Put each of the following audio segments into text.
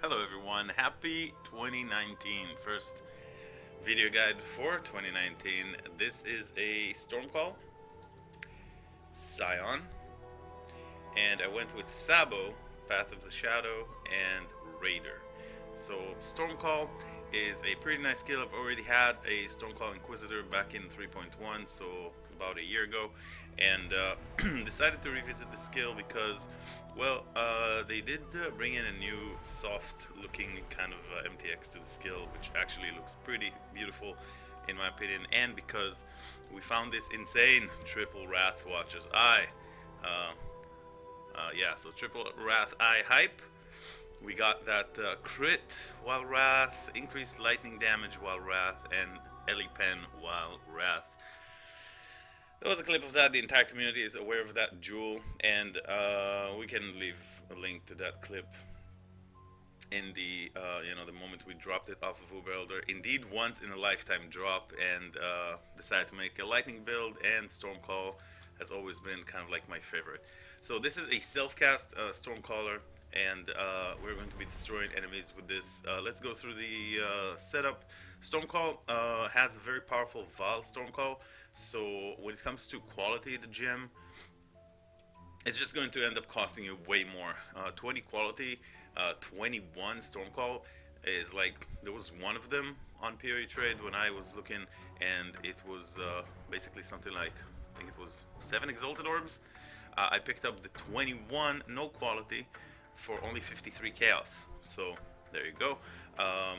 Hello everyone, happy 2019. First video guide for 2019. This is a Stormcall, Scion, and I went with Sabo, Path of the Shadow, and Raider. So Stormcall is a pretty nice skill. I've already had a Stormcall Inquisitor back in 3.1, so about a year ago, and decided to revisit the skill because, well, they did bring in a new soft-looking kind of MTX to the skill, which actually looks pretty beautiful in my opinion, and because we found this insane triple Wrath Watcher's Eye. Yeah, so triple Wrath Eye hype. We got that crit while Wrath, increased lightning damage while Wrath, and Ellie Pen while Wrath. There was a clip of that. The entire community is aware of that jewel, and we can leave a link to that clip in the the moment we dropped it off of Uber Elder. Indeed, once in a lifetime drop, and decided to make a lightning build, and Stormcall has always been kind of like my favorite. So this is a self-cast Stormcaller, and we're going to be destroying enemies with this. Let's go through the setup. Stormcall has a very powerful Val Stormcall, so when it comes to quality, the gem, it's just going to end up costing you way more. 20 quality, 21 Stormcall is like, there was one of them on PoE trade when I was looking, and it was basically something like, I think it was 7 Exalted Orbs. I picked up the 21 no quality for only 53 chaos, so there you go.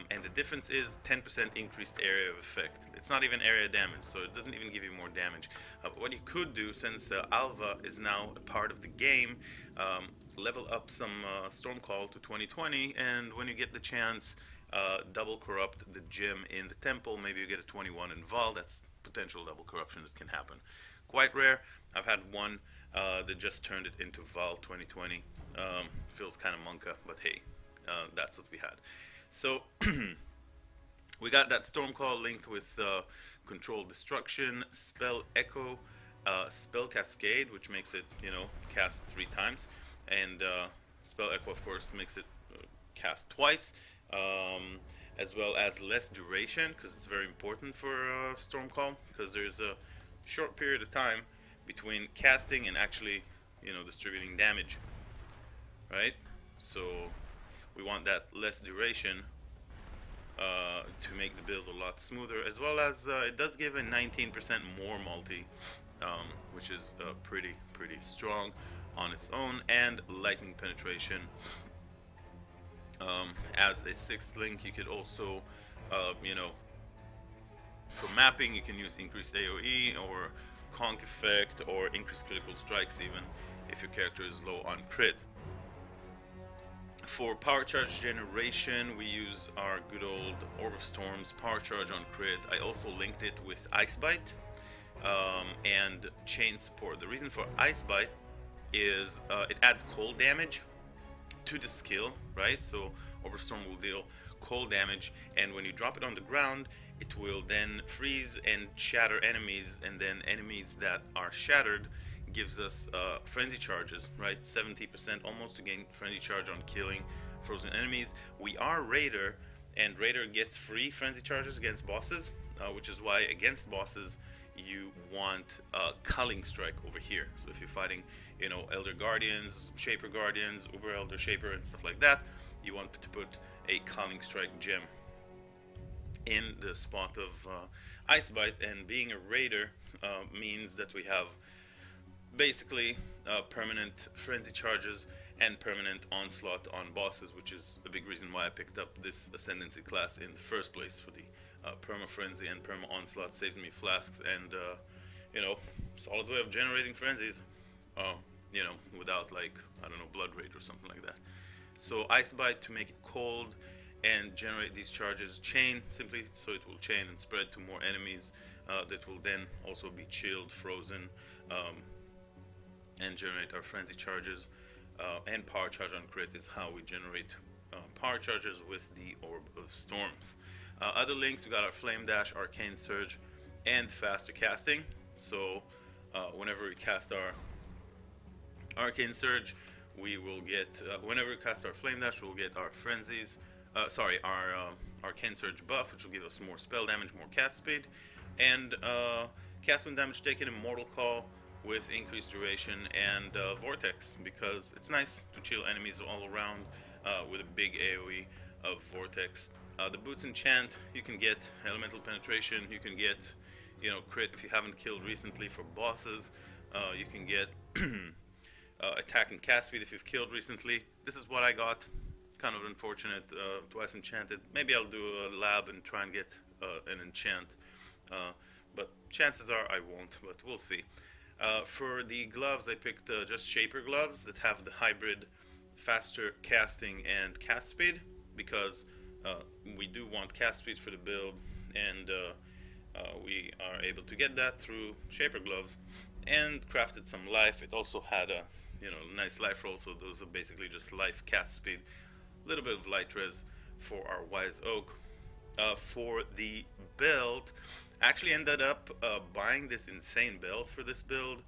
And the difference is 10% increased area of effect. It's not even area damage, so it doesn't even give you more damage. But what you could do, since Allra is now a part of the game, level up some Stormcall to 2020, and when you get the chance, double corrupt the gem in the temple. Maybe you get a 21 in Val. That's potential double corruption that can happen. Quite rare. I've had one that just turned it into Val 2020. Feels kind of monka, but hey, that's what we had. So we got that Stormcall linked with Control Destruction, Spell Echo, Spell Cascade, which makes it, cast 3 times, and Spell Echo, of course, makes it cast twice, as well as less duration, because it's very important for Stormcall, because there's a short period of time between casting and actually, distributing damage, right? So we want that less duration to make the build a lot smoother, as well as it does give a 19% more multi, which is pretty strong on its own, and lightning penetration. As a 6th link, you could also, for mapping, you can use increased AoE or conk effect, or increased critical strikes even if your character is low on crit. For power charge generation, we use our good old Orb of Storms power charge on crit. I also linked it with Ice Bite and chain support. The reason for Ice Bite is it adds cold damage to the skill, right? So Orb of Storm will deal cold damage, and when you drop it on the ground, it will then freeze and shatter enemies, and then enemies that are shattered gives us frenzy charges, right? 70% almost to gain frenzy charge on killing frozen enemies. We are Raider, and Raider gets free frenzy charges against bosses, which is why against bosses you want Culling Strike over here. So if you're fighting, Elder Guardians, Shaper Guardians, Uber Elder Shaper, and stuff like that, you want to put a Culling Strike gem in the spot of Ice Bite. And being a Raider means that we have basically permanent frenzy charges and permanent onslaught on bosses, which is a big reason why I picked up this Ascendancy class in the first place. For the perma frenzy and perma onslaught saves me flasks and solid way of generating frenzies, without, like, I don't know, blood rage or something like that. So Ice Bite to make it cold and generate these charges. Chain, simply so it will chain and spread to more enemies that will then also be chilled, frozen, and generate our frenzy charges. And power charge on crit is how we generate power charges with the Orb of Storms. Other links, we got our Flame Dash, Arcane Surge, and faster casting. So whenever we cast our Arcane Surge, we will get, whenever we cast our Flame Dash, we'll get our Frenzies, our Arcane Surge buff, which will give us more spell damage, more cast speed, and cast when damage taken, Immortal Call with increased duration, and Vortex, because it's nice to chill enemies all around with a big AoE of Vortex. The Boots enchant, you can get Elemental Penetration, you can get, crit if you haven't killed recently for bosses, you can get attack and cast speed if you've killed recently. This is what I got. Kind of unfortunate, twice enchanted. Maybe I'll do a lab and try and get an enchant. But chances are I won't, but we'll see. For the gloves, I picked just Shaper gloves that have the hybrid faster casting and cast speed, because we do want cast speed for the build, and we are able to get that through Shaper gloves, and crafted some life. It also had a nice life roll, so those are basically just life, cast speed, a little bit of light res for our Wise Oak. For the belt, I actually ended up buying this insane belt for this build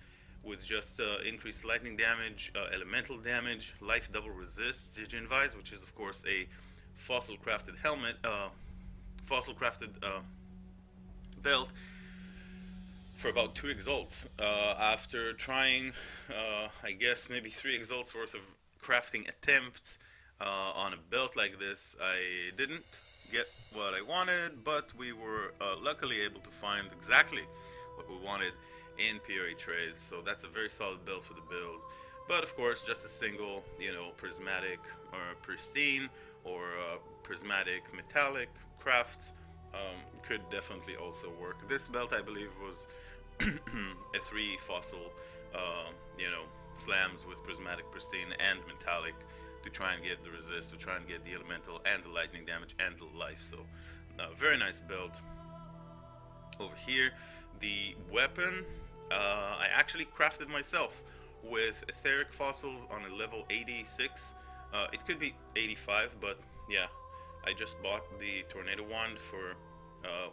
with just increased lightning damage, elemental damage, life double resist, Stygian Vise, which is of course a fossil crafted helmet, fossil crafted belt, for about 2 exalts. After trying, I guess maybe 3 exalts worth of crafting attempts on a belt like this, I didn't get what I wanted, but we were luckily able to find exactly what we wanted in PRA trades, so that's a very solid belt for the build. But of course, just a single, prismatic or pristine or prismatic metallic crafts could definitely also work. This belt, I believe, was a 3 fossil, slams with prismatic, pristine, and metallic to try and get the resist, to try and get the elemental and the lightning damage and the life. So, very nice build. Over here, the weapon, I actually crafted myself with etheric fossils on a level 86. It could be 85, but yeah, I just bought the tornado wand for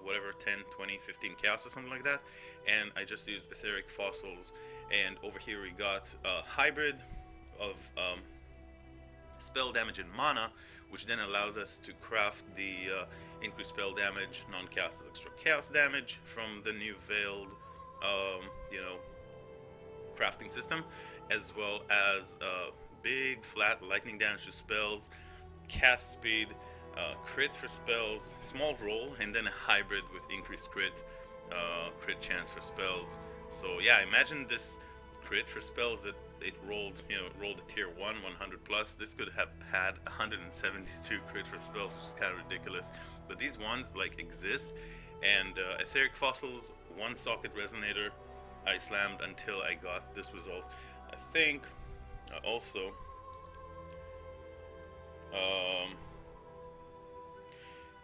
whatever, 10, 20, 15 chaos or something like that, and I just used etheric fossils. And over here we got a hybrid of spell damage and mana, which then allowed us to craft the increased spell damage, non-cast extra chaos damage from the new veiled crafting system, as well as big flat lightning damage to spells, cast speed, crit for spells, small roll, and then a hybrid with increased crit chance for spells. So yeah, imagine this crit for spells that it rolled a tier 1, 100 plus. This could have had 172 crit for spells, which is kind of ridiculous. But these ones exist, and etheric fossils, 1 socket resonator, I slammed until I got this result. I think also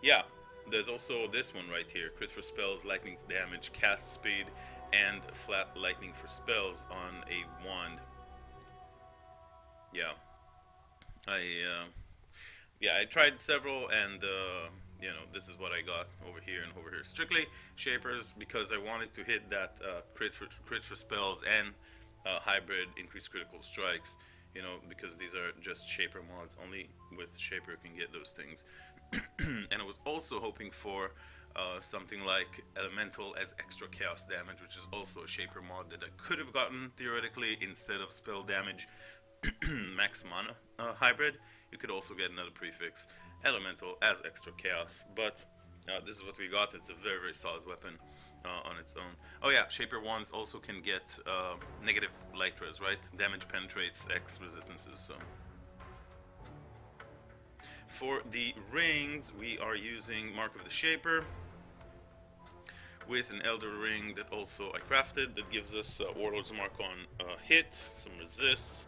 yeah, there's also this one right here, crit for spells, lightning damage, cast speed, and flat lightning for spells on a wand. Yeah, I tried several, and this is what I got over here and over here. Strictly Shapers, because I wanted to hit that crit for spells and hybrid increased critical strikes, because these are just Shaper mods. Only with Shaper you can get those things. And I was also hoping for something like Elemental as extra chaos damage, which is also a Shaper mod that I could have gotten theoretically instead of spell damage max mana hybrid. You could also get another prefix, Elemental as extra chaos, but this is what we got. It's a very, very solid weapon on its own. Oh yeah, Shaper wands also can get negative light res, right? Damage penetrates X resistances, so. For the rings, we are using Mark of the Shaper with an Elder ring that also I crafted that gives us Warlord's Mark on hit, some resists,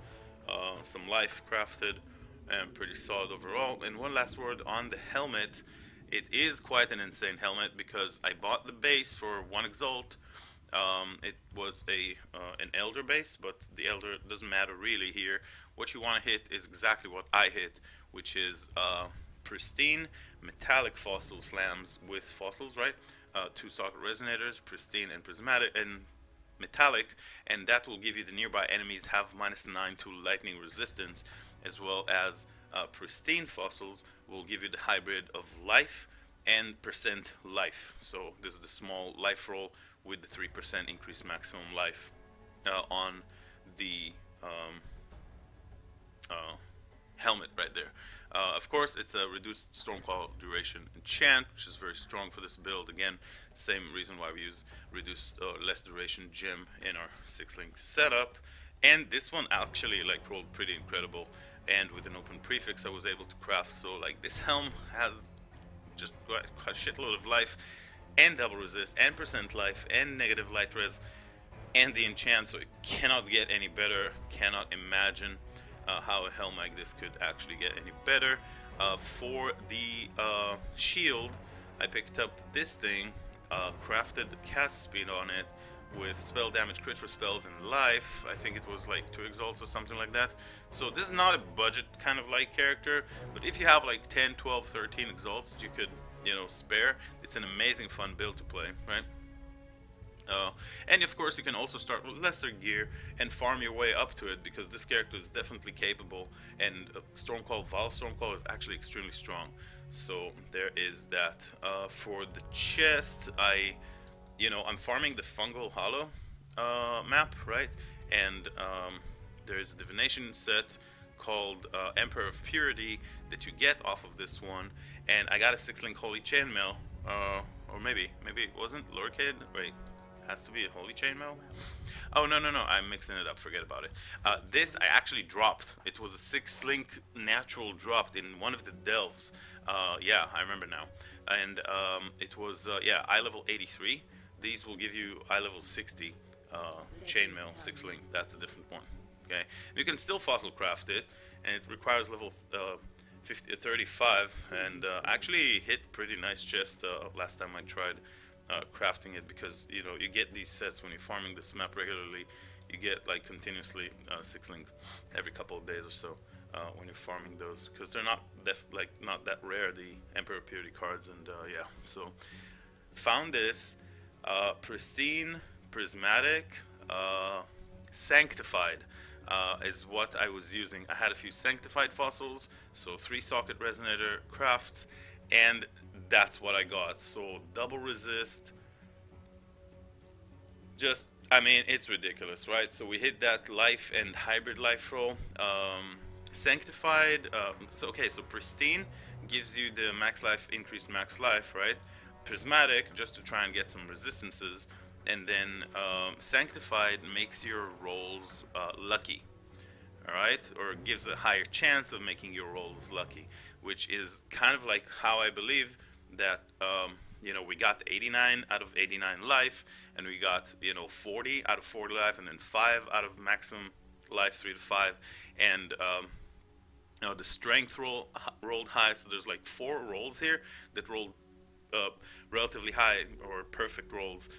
some life crafted, and pretty solid overall. And one last word on the helmet. It is quite an insane helmet because I bought the base for 1 exalt. It was an Elder base, but the Elder doesn't matter really here. What you want to hit is exactly what I hit, which is pristine metallic fossil slams with fossils, right? 2 socket resonators, pristine and prismatic and metallic, and that will give you the nearby enemies have -9 to lightning resistance, as well as pristine fossils will give you the hybrid of life and percent life. So this is the small life roll with the 3% increased maximum life on the helmet right there. Of course, it's a reduced Stormcall duration enchant, which is very strong for this build. Again, same reason why we use reduced less duration gem in our 6-link setup. And this one actually like rolled pretty incredible, and with an open prefix I was able to craft. So like this helm has just quite a shitload of life, and double resist, and percent life, and negative light res, and the enchant, so it cannot get any better. Cannot imagine how a helm like this could actually get any better. For the shield, I picked up this thing, crafted cast speed on it with spell damage, crit for spells, and life. I think it was like 2 exalts or something like that. So this is not a budget kind of like character, but if you have like 10, 12, 13 exalts that you could, you know, spare, it's an amazing fun build to play, right? And of course you can also start with lesser gear and farm your way up to it, because this character is definitely capable, and Stormcall, Val Stormcall is actually extremely strong. So there is that. For the chest, I'm farming the Fungal Hollow map, right? And there's a divination set called Emperor of Purity that you get off of this one, and I got a 6-link Holy Chainmail, or maybe it wasn't Lorcade. Wait, has to be a Holy Chainmail. Oh no, I'm mixing it up. Forget about it. This I actually dropped. It was a 6-link natural dropped in one of the delves. Yeah, I remember now. And it was eye level 83. These will give you eye level 60 chainmail 6-link. That's a different one. Okay, you can still fossil craft it, and it requires level 35. And actually hit pretty nice chest last time I tried crafting it, because you know you get these sets when you're farming this map regularly. You get like continuously 6-link every couple of days or so when you're farming those, because they're not that rare, the Emperor Purity cards. And yeah, so found this pristine, prismatic, sanctified is what I was using. I had a few sanctified fossils, so 3 socket resonator crafts, and that's what I got. So double resist, just, I mean, it's ridiculous, right? So we hit that life and hybrid life roll. Sanctified, so pristine gives you the max life, increased max life, right? Prismatic, just to try and get some resistances, and then sanctified makes your rolls lucky, all right, or gives a higher chance of making your rolls lucky, which is kind of like how I believe that we got 89 out of 89 life, and we got 40 out of 40 life, and then 5 out of maximum life, 3 to 5, and the strength rolled high. So there's like 4 rolls here that rolled relatively high or perfect rolls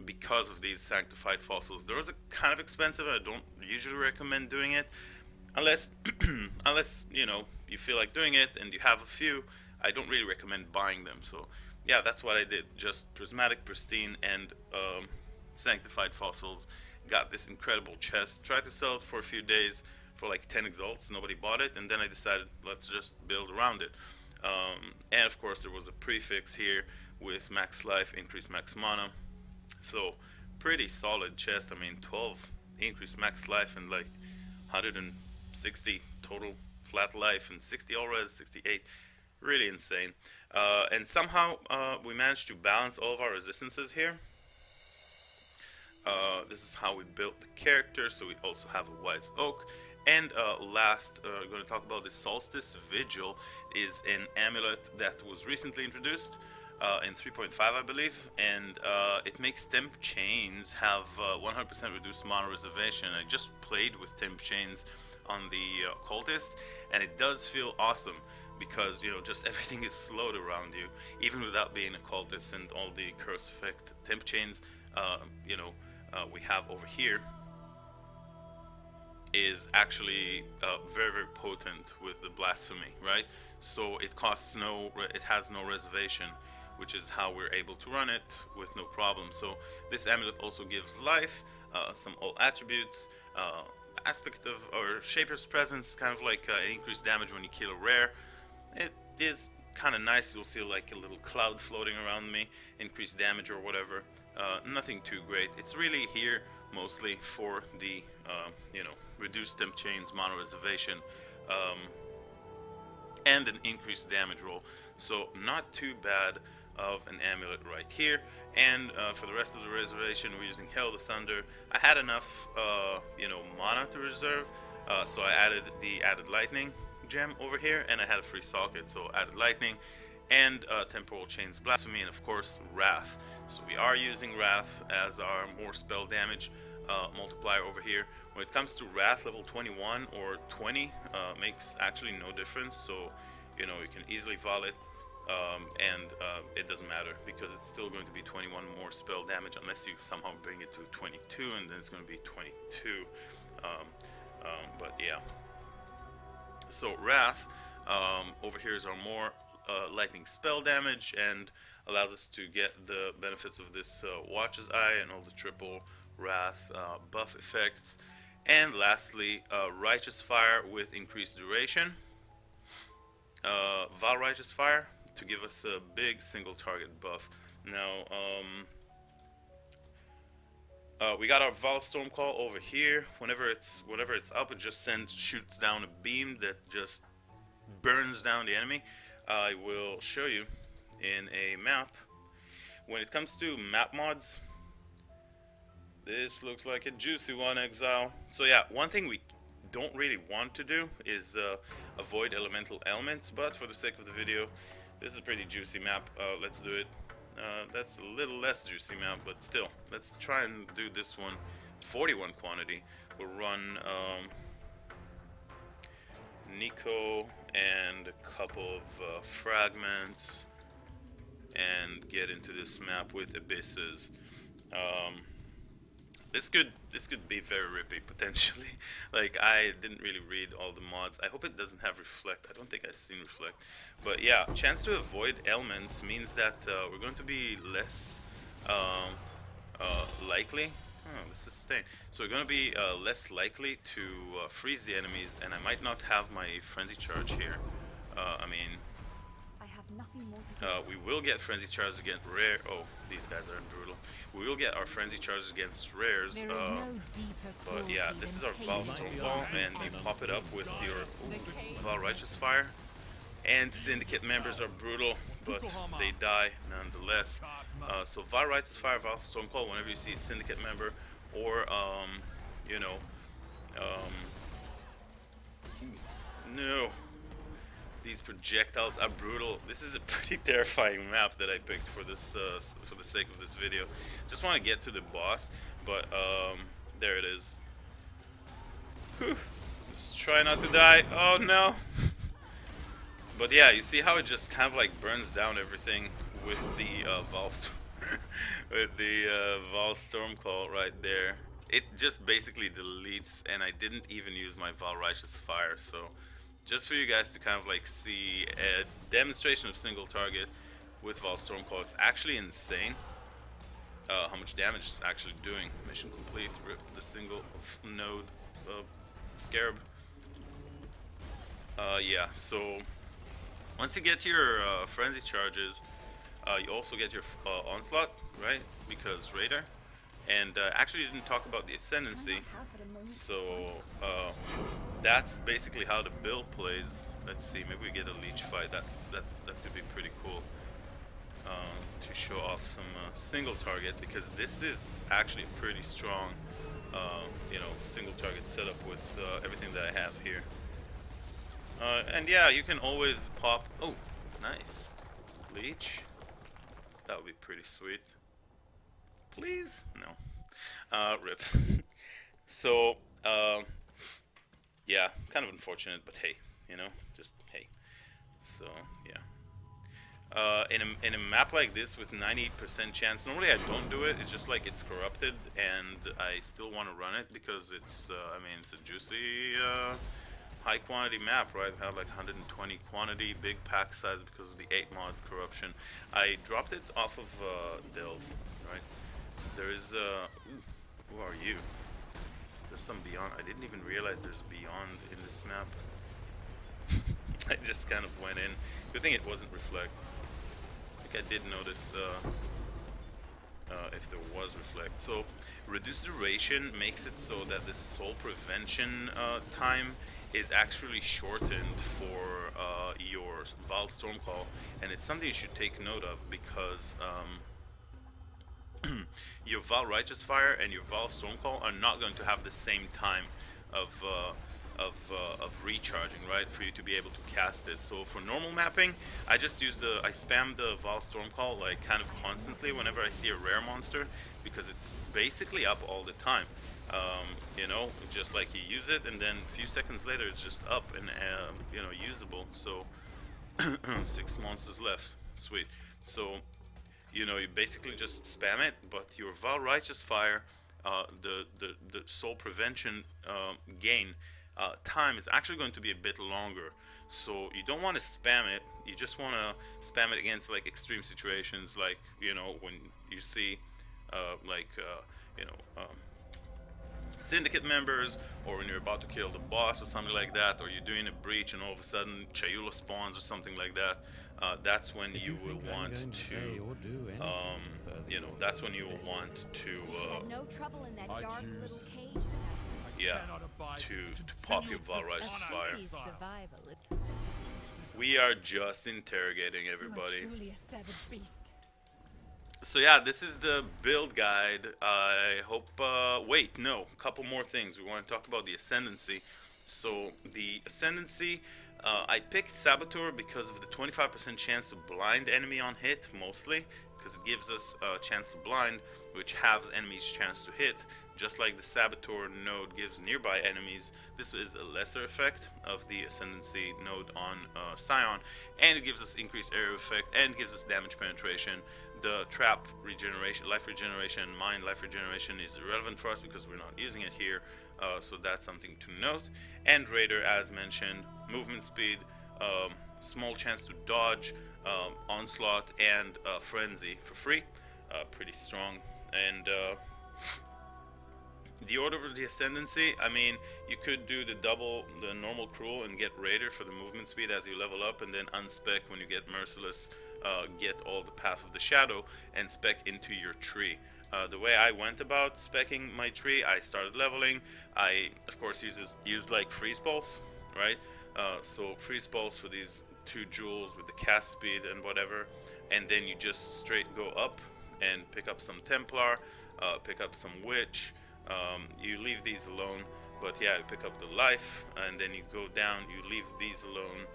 because of these sanctified fossils. Those are kind of expensive, and I don't usually recommend doing it unless you feel like doing it and you have a few. I don't really recommend buying them. So yeah, that's what I did. Just prismatic, pristine, and sanctified fossils. Got this incredible chest. Tried to sell it for a few days for like 10 exalts. Nobody bought it, and then I decided let's just build around it. And of course there was a prefix here with max life, increased max mana. So pretty solid chest. I mean, 12 increased max life and like 160 total flat life, and 60 Allra, 68. Really insane. And somehow we managed to balance all of our resistances here. This is how we built the character. So we also have a Wise Oak. And last, we're going to talk about the Solstice Vigil. Is an amulet that was recently introduced in 3.5, I believe, and it makes temp chains have 100% reduced mana reservation. I just played with temp chains on the cultist, and it does feel awesome, because just everything is slowed around you, even without being a cultist, and all the curse effect temp chains we have over here is actually very, very potent with the blasphemy, right? So it has no reservation, which is how we're able to run it with no problem. So this amulet also gives life, some all attributes, aspect of or Shaper's presence, kind of like increased damage when you kill a rare. It is kind of nice. You'll see like a little cloud floating around me, increased damage or whatever. Nothing too great. It's really here mostly for the you know, reduced temp chains, mono reservation, and an increased damage roll. So not too bad of an amulet right here. And for the rest of the reservation, we're using Herald of Thunder. I had enough you know, mana to reserve, so I added the added lightning gem over here, and I had a free socket, so added lightning and temporal chains blasphemy, and of course Wrath. So we are using Wrath as our more spell damage multiplier over here. When it comes to Wrath, level 21 or 20 makes actually no difference, so you know, you can easily vol it, and it doesn't matter because it's still going to be 21 more spell damage unless you somehow bring it to 22, and then it's going to be 22. But yeah, so Wrath over here is our more lightning spell damage and allows us to get the benefits of this Watcher's Eye and all the triple Wrath buff effects. And lastly, Righteous Fire with increased duration. Val Righteous Fire to give us a big single target buff. Now, we got our Val Stormcall over here. Whenever it's up, it just shoots down a beam that just burns down the enemy. I will show you in a map. When it comes to map mods, this looks like a juicy one, Exile. So yeah, one thing we don't really want to do is avoid elemental elements, but for the sake of the video, this is a pretty juicy map. Let's do it. That's a little less juicy map, but still, let's try and do this one. 41 quantity. We'll run Nico and a couple of fragments and get into this map with abysses. This could be very rippy potentially. Like, I didn't really read all the mods. I hope it doesn't have reflect. I don't think I've seen reflect. But yeah, chance to avoid elements means that we're going to be less likely. Oh, this is staying. So we're going to be less likely to freeze the enemies, and I might not have my frenzy charge here. I mean, nothing more to we will get frenzy charges against rare. Oh, these guys are brutal. We will get our frenzy charges against rares. But yeah, this is our Val Stormcall, and you pop it up with your Val Righteous Fire. And Syndicate members are brutal, but they die nonetheless. So Val Righteous Fire, Val Stormcall. Whenever you see a Syndicate member, or you know, no. These projectiles are brutal. This is a pretty terrifying map that I picked for this, for the sake of this video. Just want to get to the boss, but there it is. Whew. Just try not to die. Oh no! But yeah, you see how it just kind of like burns down everything with the with the Val Stormcall right there. It just basically deletes, and I didn't even use my Val Righteous Fire, so. Just for you guys to kind of like see a demonstration of single target with Val Stormcall. It's actually insane how much damage it's actually doing. Mission complete. Rip the single node scarab. Yeah, so once you get your frenzy charges, you also get your onslaught, right? Because radar. And actually didn't talk about the ascendancy, so that's basically how the build plays. Let's see, maybe we get a leech fight. That could be pretty cool to show off some single target, because this is actually a pretty strong, you know, single target setup with everything that I have here. And yeah, you can always pop. Oh, nice leech. That would be pretty sweet. Please? No. Rip. So, yeah, kind of unfortunate, but hey, you know, just hey. So, yeah. In a map like this with 90% chance, normally I don't do it. It's just like it's corrupted, and I still want to run it because it's, I mean, it's a juicy high quantity map, right? I have like 120 quantity, big pack size because of the 8 mods corruption. I dropped it off of Delve, right? There is ooh, who are you? There's some beyond. I didn't even realize there's beyond in this map. I just kind of went in. Good thing it wasn't reflect. I think I did notice if there was reflect. So reduced duration makes it so that the soul prevention time is actually shortened for your Val Stormcall, and it's something you should take note of because your Val Righteous Fire and your Val Stormcall are not going to have the same time of recharging, right, for you to be able to cast it. So for normal mapping, I just use I spam the Val Stormcall like kind of constantly whenever I see a rare monster, because it's basically up all the time. You know, just like you use it and then a few seconds later it's just up and you know, usable. So 6 monsters left, sweet. So you know, you basically just spam it, but your Val Righteous Fire, the soul prevention gain time is actually going to be a bit longer. So you don't want to spam it. You just want to spam it against like extreme situations, like, you know, when you see you know, syndicate members, or when you're about to kill the boss or something like that, or you're doing a breach and all of a sudden Chayula spawns or something like that. That's when you will want to, you know, that's when you will want to, no trouble in that dark little cage. yeah, to pop your Val Righteous Fire. We are just interrogating everybody. Truly a savage beast. So yeah, this is the build guide. I hope, wait, no, a couple more things. We want to talk about the Ascendancy. So the Ascendancy, I picked Saboteur because of the 25% chance to blind enemy on hit, mostly, because it gives us a chance to blind, which halves enemies' chance to hit. Just like the Saboteur node gives nearby enemies, this is a lesser effect of the Ascendancy node on Scion, and it gives us increased area effect, and gives us damage penetration. The trap regeneration, life regeneration, and mine life regeneration is irrelevant for us because we're not using it here, so that's something to note. And Raider, as mentioned, movement speed, small chance to dodge, onslaught, and frenzy for free, pretty strong. And the order of the Ascendancy, I mean, you could do the normal cruel and get Raider for the movement speed as you level up, and then unspec when you get Merciless, get all the Path of the Shadow and spec into your tree. The way I went about specking my tree, I started leveling. I, of course, used like Freeze Pulse, right? So Freeze Pulse for these 2 jewels with the cast speed and whatever, and then you just straight go up and pick up some Templar, pick up some Witch. You leave these alone, but yeah, you pick up the life, and then you go down, you leave these alone,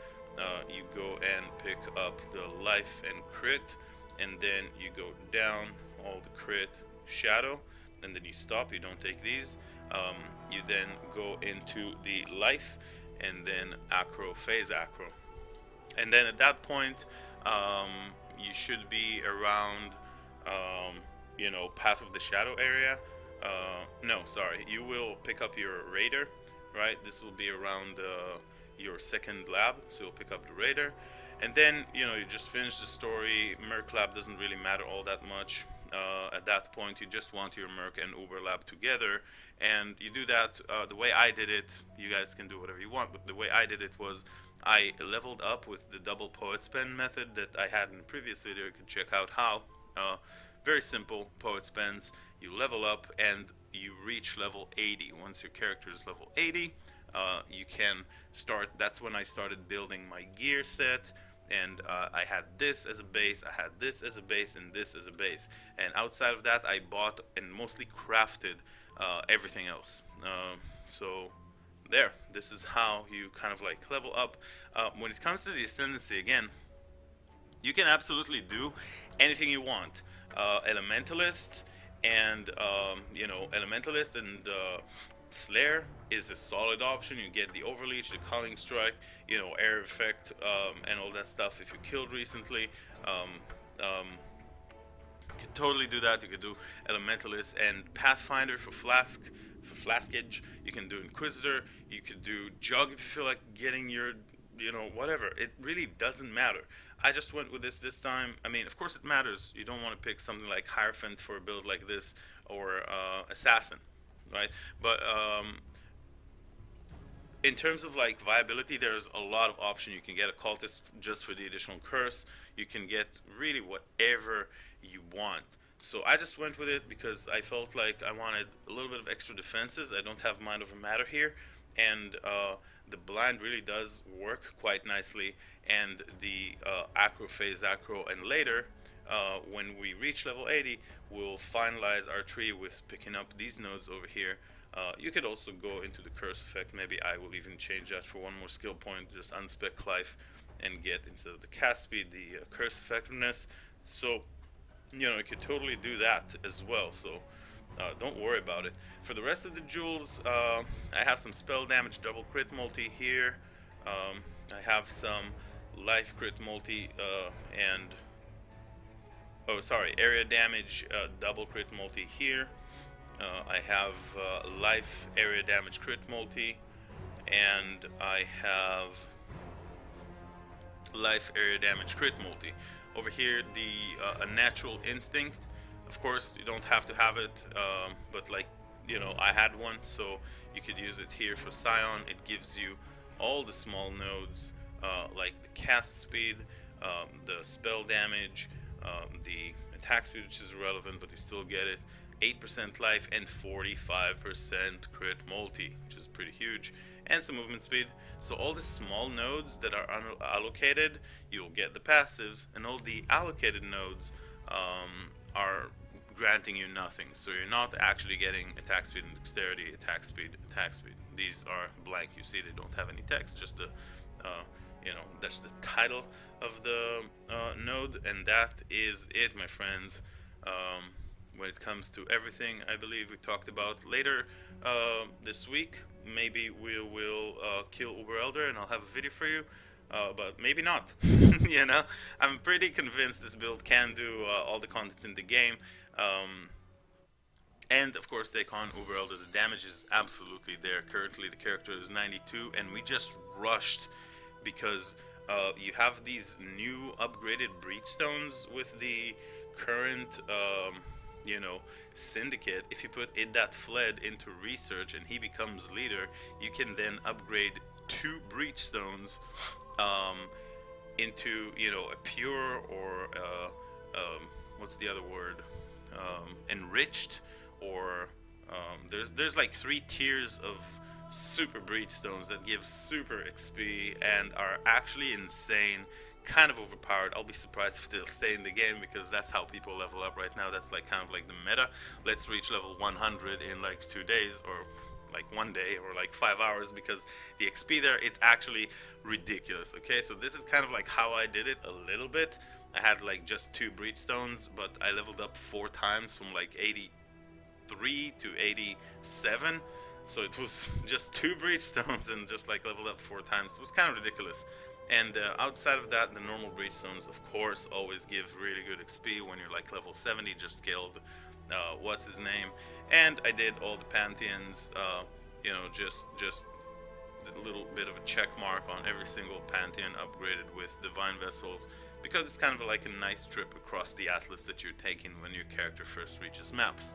you go and pick up the life and crit, and then you go down all the crit, shadow, and then you stop, you don't take these. You then go into the life, and then acro, phase acro. And then at that point, you should be around, you know, Path of the Shadow area. No, sorry, you will pick up your Raider, right? This will be around your second lab, so you'll pick up the Raider. And then, you know, you just finish the story. Merc lab doesn't really matter all that much. At that point, you just want your Merc and Uber lab together. And you do that, the way I did it, you guys can do whatever you want, but the way I did it was I leveled up with the double Poet's Pen method that I had in the previous video. You can check out how. Very simple, Poet's Pens. You level up and you reach level 80. Once your character is level 80, you can start. That's when I started building my gear set, and I had this as a base, I had this as a base, and this as a base. And outside of that, I bought and mostly crafted everything else. So there, this is how you kind of like level up. When it comes to the Ascendancy, again, you can absolutely do anything you want. Elementalist and you know, Elementalist and Slayer is a solid option. You get the Overleach, the Culling Strike, you know, air effect, and all that stuff if you killed recently. You could totally do that. You could do Elementalist and Pathfinder for Flaskage. You can do Inquisitor. You could do Jug if you feel like getting your, whatever. It really doesn't matter. I just went with this time. I mean, of course it matters. You don't want to pick something like Hierophant for a build like this, or Assassin, right? But in terms of like viability, there's a lot of option. You can get a cultist just for the additional curse. You can get really whatever you want. So I just went with it because I felt like I wanted a little bit of extra defenses. I don't have Mind Over Matter here, and the blind really does work quite nicely. And the acro phase acro, and later when we reach level 80, we'll finalize our tree with picking up these nodes over here. You could also go into the curse effect. Maybe I will even change that for one more skill point, just unspec life, and get, instead of the cast speed, the curse effectiveness. So, you could totally do that as well. So don't worry about it. For the rest of the jewels, I have some spell damage double crit multi here. I have some life crit multi and area damage double crit multi here. I have life area damage crit multi, and I have life area damage crit multi. Over here, the a natural instinct. Of course, you don't have to have it, but like, I had one, so you could use it here for Scion. It gives you all the small nodes, like the cast speed, the spell damage, the attack speed, which is irrelevant, but you still get it. 8% life and 45% crit multi, which is pretty huge, and some movement speed. So all the small nodes that are unallocated, you'll get the passives, and all the allocated nodes are granting you nothing. So you're not actually getting attack speed and dexterity, attack speed, attack speed. These are blank. You see, they don't have any text, just the that's the title of the node, and that is it, my friends. When it comes to everything I believe we talked about. Later this week, maybe we will kill Uber Elder and I'll have a video for you, but maybe not. I'm pretty convinced this build can do all the content in the game, and of course take on Uber Elder. The damage is absolutely there. Currently the character is 92, and we just rushed because you have these new upgraded breachstones with the current syndicate. If you put Id that fled into research and he becomes leader, you can then upgrade 2 breachstones into a pure, or what's the other word, enriched, or there's like 3 tiers of super breachstones that give super XP and are actually insane. Kind of overpowered. I'll be surprised if they'll stay in the game, because that's how people level up right now. That's like kind of like the meta. Let's reach level 100 in like 2 days, or like 1 day, or like 5 hours, because the XP there, it's actually ridiculous. Okay, so this is kind of like how I did it a little bit. I had like just 2 breachstones, but I leveled up 4 times from like 83 to 87. So it was just 2 breachstones and just like leveled up 4 times. It was kind of ridiculous. And outside of that, the normal breachstones, of course, always give really good XP when you're like level 70. Just killed what's his name, and I did all the pantheons. Just a little bit of a check mark on every single pantheon upgraded with divine vessels, because it's kind of like a nice trip across the atlas that you're taking when your character first reaches maps.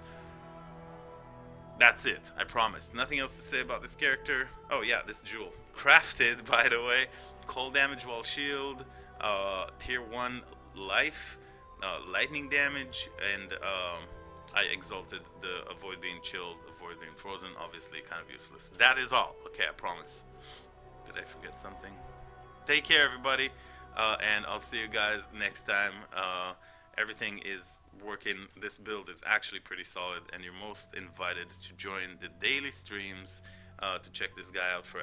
That's it, I promise. Nothing else to say about this character. Oh yeah, this jewel. Crafted, by the way. Cold damage while shield, tier 1 life, lightning damage, and I exalted the avoid being chilled, avoid being frozen. Obviously kind of useless. That is all. Okay, I promise. Did I forget something? Take care, everybody, and I'll see you guys next time. Everything is working. This build is actually pretty solid, and you're most invited to join the daily streams to check this guy out for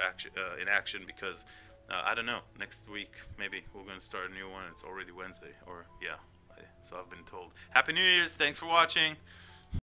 in action, because I don't know, next week maybe we're going to start a new one. It's already Wednesday, or yeah, so I've been told. Happy New Year's, thanks for watching.